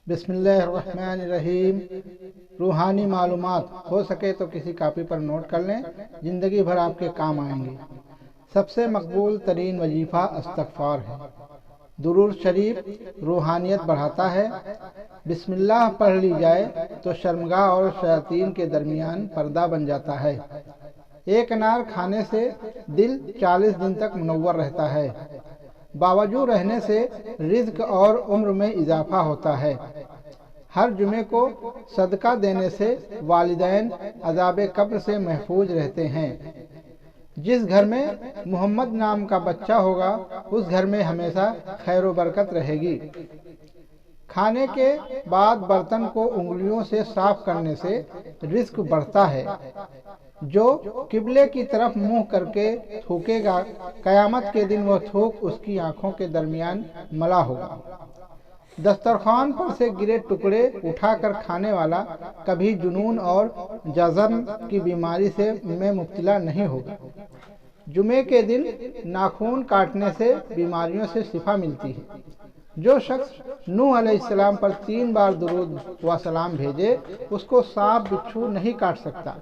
بسم اللہ الرحمن الرحیم۔ روحانی معلومات ہو سکے تو کسی کاپی پر نوٹ کر لیں، زندگی بھر آپ کے کام آئیں گے۔ سب سے مقبول ترین وظیفہ استغفار ہے۔ درود شریف روحانیت بڑھاتا ہے۔ بسم اللہ پڑھ لی جائے تو شرمگاہ اور شیاطین کے درمیان پردہ بن جاتا ہے۔ ایک انار کھانے سے دل 40 دن تک منور رہتا ہے۔ باوجود رہنے سے رزق اور عمر میں اضافہ ہوتا ہے۔ ہر جمعے کو صدقہ دینے سے والدین عذاب قبر سے محفوظ رہتے ہیں۔ جس گھر میں محمد نام کا بچہ ہوگا اس گھر میں ہمیشہ خیر و برکت رہے گی۔ کھانے کے بعد برتن کو انگلیوں سے صاف کرنے سے رزق بڑھتا ہے۔ جو قبلے کی طرف منہ کر کے تھوکے گا قیامت کے دن وہ تھوک اس کی آنکھوں کے درمیان ملا ہوگا۔ دسترخوان پر سے گرے ٹکڑے اٹھا کر کھانے والا کبھی جنون اور جذب کی بیماری میں مبتلا نہیں ہوگا۔ جمعے کے دن ناخن کاٹنے سے بیماریوں سے شفا ملتی ہے۔ جو شخص نوح علیہ السلام پر 3 بار درود و سلام بھیجے اس کو سانپ بچھو نہیں کاٹ سکتا۔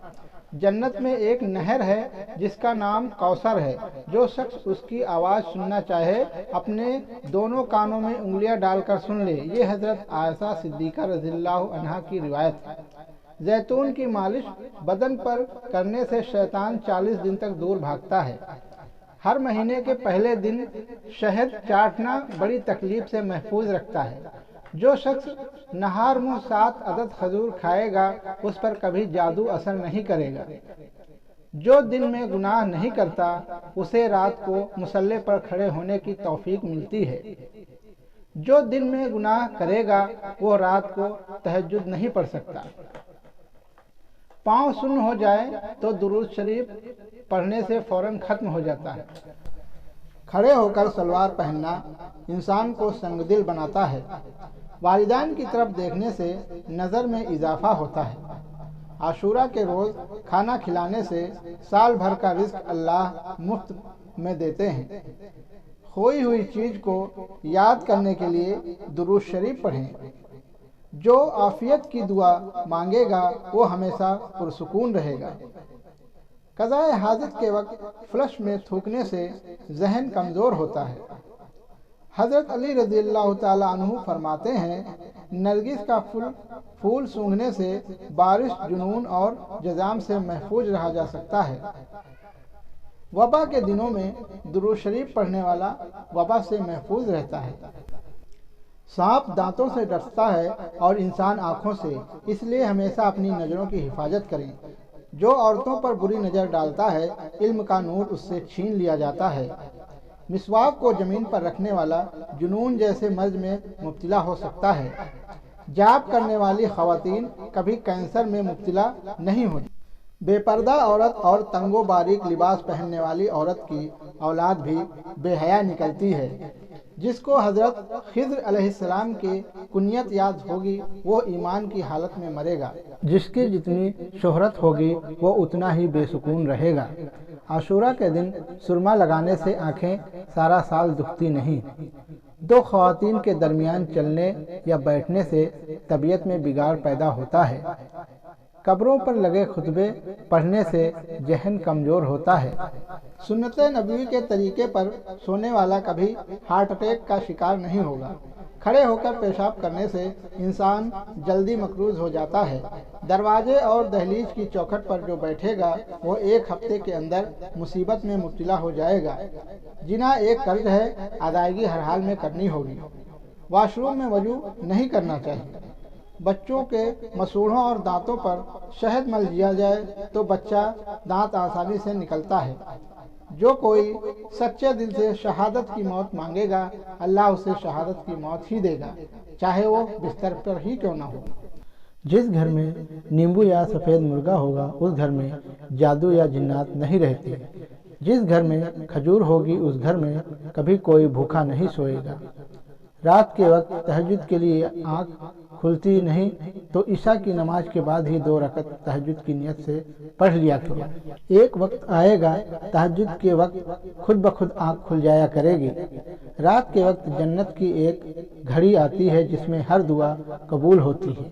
جنت میں ایک نہر ہے جس کا نام کوثر ہے۔ جو شخص اس کی آواز سننا چاہے اپنے دونوں کانوں میں انگلیاں ڈال کر سن لے۔ یہ حضرت عائشہ صدیقہ رضی اللہ عنہا کی روایت ہے۔ زیتون کی مالش بدن پر کرنے سے شیطان 40 دن تک دور بھاگتا ہے۔ ہر مہینے کے پہلے دن شہد چاٹنا بڑی تکلیف سے محفوظ رکھتا ہے۔ جو شخص نہار منہ 7 عدد کھجور کھائے گا اس پر کبھی جادو اثر نہیں کرے گا۔ جو دن میں گناہ نہیں کرتا اسے رات کو مصلی پر کھڑے ہونے کی توفیق ملتی ہے۔ جو دن میں گناہ کرے گا وہ رات کو تہجد نہیں پڑھ سکتا۔ پاؤں سن ہو جائے تو درود شریف پڑھنے سے فوراً ختم ہو جاتا ہے۔ کھڑے ہو کر سلوار پہننا انسان کو سنگ دل بناتا ہے۔ والدین کی طرف دیکھنے سے نظر میں اضافہ ہوتا ہے۔ عاشورہ کے روز کھانا کھلانے سے سال بھر کا رزق اللہ مفت میں دیتے ہیں۔ کھوئی ہوئی چیز کو یاد کرنے کے لیے درود شریف پڑھیں۔ جو عافیت کی دعا مانگے گا وہ ہمیشہ پرسکون رہے گا۔ قضائے حاجت کے وقت فلش میں تھوکنے سے ذہن کمزور ہوتا ہے۔ حضرت علی رضی اللہ تعالی عنہ فرماتے ہیں نرگس کا پھول سونگھنے سے بارش، جنون اور جذام سے محفوظ رہا جا سکتا ہے۔ وبا کے دنوں میں درود شریف پڑھنے والا وبا سے محفوظ رہتا ہے۔ سانپ دانتوں سے ڈستا ہے اور انسان آنکھوں سے، اس لیے ہمیشہ اپنی نظروں کی حفاظت کریں۔ جو عورتوں پر بری نظر ڈالتا ہے علم کا نور اس سے چھین لیا جاتا ہے۔ مسواک کو زمین پر رکھنے والا جنون جیسے مرض میں مبتلا ہو سکتا ہے۔ جاب کرنے والی خواتین کبھی کینسر میں مبتلا نہیں ہوتی۔ بے پردہ عورت اور تنگ و باریک لباس پہننے والی عورت کی اولاد بھی بے حیا نکلتی ہے۔ جس کو حضرت خضر علیہ السلام کی کنیت یاد ہوگی وہ ایمان کی حالت میں مرے گا۔ جس کی جتنی شہرت ہوگی وہ اتنا ہی بے سکون رہے گا۔ عاشورہ کے دن سرما لگانے سے آنکھیں سارا سال دکھتی نہیں۔ 2 خواتین کے درمیان چلنے یا بیٹھنے سے طبیعت میں بگاڑ پیدا ہوتا ہے۔ قبروں پر لگے خطبے پڑھنے سے ذہن کمزور ہوتا ہے۔ سنت نبوی کے طریقے پر سونے والا کبھی ہارٹ اٹیک کا شکار نہیں ہوگا۔ کھڑے ہو کر پیشاب کرنے سے انسان جلدی مقروض ہو جاتا ہے۔ دروازے اور دہلیز کی چوکھٹ پر جو بیٹھے گا وہ 1 ہفتے کے اندر مصیبت میں مبتلا ہو جائے گا۔ جناح ایک قرض ہے، ادائیگی ہر حال میں کرنی ہوگی۔ واش روم میں وضو نہیں کرنا چاہیے۔ بچوں کے مسوڑھوں اور دانتوں پر شہد مل دیا جائے تو بچہ دانت آسانی سے نکلتا ہے۔ جو کوئی سچے دل سے شہادت کی موت مانگے گا اللہ اسے شہادت کی موت ہی دے گا، چاہے وہ بستر پر ہی کیوں نہ ہو۔ جس گھر میں نیمبو یا سفید مرغا ہوگا اس گھر میں جادو یا جنات نہیں رہتی۔ جس گھر میں کھجور ہوگی اس گھر میں کبھی کوئی بھوکا نہیں سوئے گا۔ رات کے وقت تہجد کے لیے آنکھ کھلتی نہیں تو عشاء کی نماز کے بعد ہی 2 رکعت تہجد کی نیت سے پڑھ لیا کرو۔ ایک وقت آئے گا تہجد کے وقت خود بخود آنکھ کھل جایا کرے گی۔ رات کے وقت جنت کی ایک گھڑی آتی ہے جس میں ہر دعا قبول ہوتی ہے۔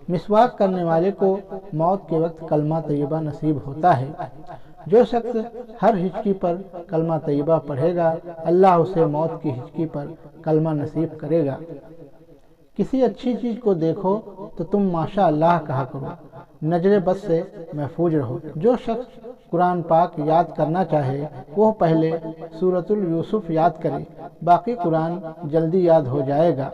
مسواک کرنے والے کو موت کے وقت کلمہ طیبہ نصیب ہوتا ہے۔ جو شخص ہر ہچکی پر کلمہ طیبہ پڑھے گا اللہ اسے موت کی ہچکی پر کلمہ نصیب کرے گا۔ کسی اچھی چیز کو دیکھو تو تم ماشاء اللہ کہا کرو، نظر بد سے محفوظ رہو۔ جو شخص قرآن پاک یاد کرنا چاہے وہ پہلے سورۃ یوسف یاد کرے، باقی قرآن جلدی یاد ہو جائے گا۔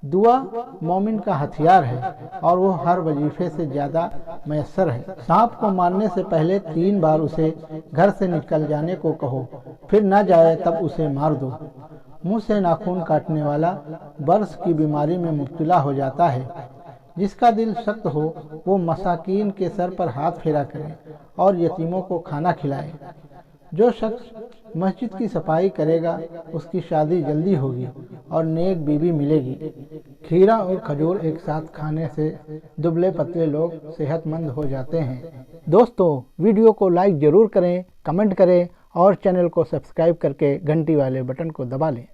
دعا مومن کا ہتھیار ہے اور وہ ہر وظیفے سے زیادہ میسر ہے۔ سانپ کو مارنے سے پہلے 3 بار اسے گھر سے نکل جانے کو کہو، پھر نہ جائے تب اسے مار دو۔ منہ سے ناخن کاٹنے والا برس کی بیماری میں مبتلا ہو جاتا ہے۔ جس کا دل سخت ہو وہ مساکین کے سر پر ہاتھ پھیرا کرے اور یتیموں کو کھانا کھلائے۔ جو شخص مسجد کی صفائی کرے گا اس کی شادی جلدی ہوگی اور نیک بیوی ملے گی۔ کھیرا اور کھجور ایک ساتھ کھانے سے دبلے پتلے لوگ صحت مند ہو جاتے ہیں۔ دوستو ویڈیو کو لائک ضرور کریں، کمنٹ کریں اور چینل کو سبسکرائب کر کے گھنٹی والے بٹن کو دبا لیں۔